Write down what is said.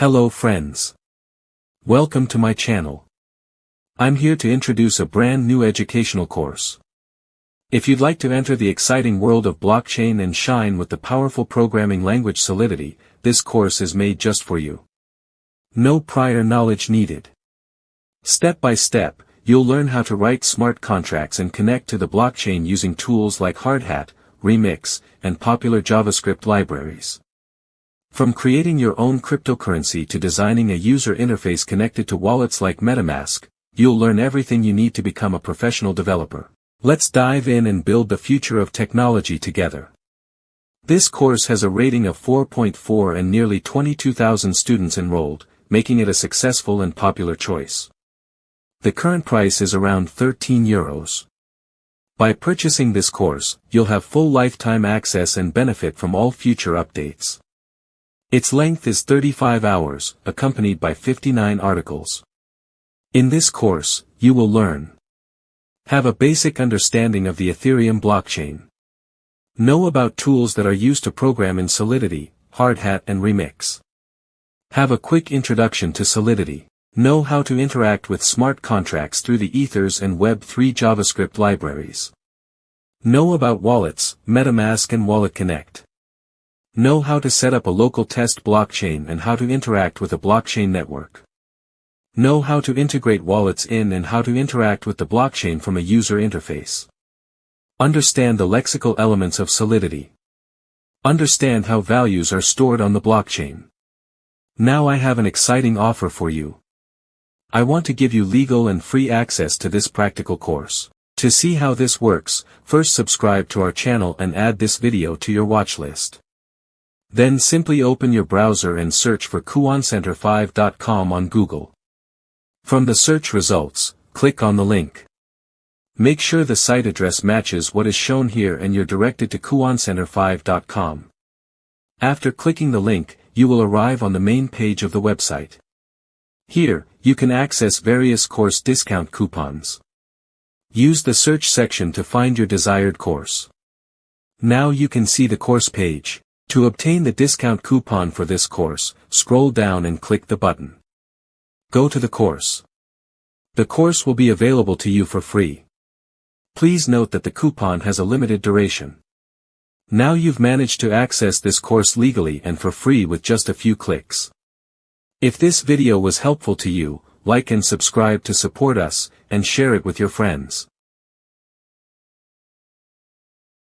Hello friends. Welcome to my channel. I'm here to introduce a brand new educational course. If you'd like to enter the exciting world of blockchain and shine with the powerful programming language Solidity, this course is made just for you. No prior knowledge needed. Step by step, you'll learn how to write smart contracts and connect to the blockchain using tools like Hardhat, Remix, and popular JavaScript libraries. From creating your own cryptocurrency to designing a user interface connected to wallets like MetaMask, you'll learn everything you need to become a professional developer. Let's dive in and build the future of technology together. This course has a rating of 4.4 and nearly 22,000 students enrolled, making it a successful and popular choice. The current price is around €13. By purchasing this course, you'll have full lifetime access and benefit from all future updates. Its length is 35 hours, accompanied by 59 articles. In this course, you will learn. Have a basic understanding of the Ethereum blockchain. Know about tools that are used to program in Solidity, Hardhat and Remix. Have a quick introduction to Solidity. Know how to interact with smart contracts through the Ethers and Web3 JavaScript libraries. Know about wallets, MetaMask and Wallet Connect. Know how to set up a local test blockchain and how to interact with a blockchain network. Know how to integrate wallets in and how to interact with the blockchain from a user interface. Understand the lexical elements of Solidity. Understand how values are stored on the blockchain. Now I have an exciting offer for you. I want to give you legal and free access to this practical course. To see how this works, first subscribe to our channel and add this video to your watch list. Then simply open your browser and search for kuancenter5.com on Google. From the search results, click on the link. Make sure the site address matches what is shown here and you're directed to kuancenter5.com. After clicking the link, you will arrive on the main page of the website. Here, you can access various course discount coupons. Use the search section to find your desired course. Now you can see the course page. To obtain the discount coupon for this course, scroll down and click the button. Go to the course. The course will be available to you for free. Please note that the coupon has a limited duration. Now you've managed to access this course legally and for free with just a few clicks. If this video was helpful to you, like and subscribe to support us, and share it with your friends.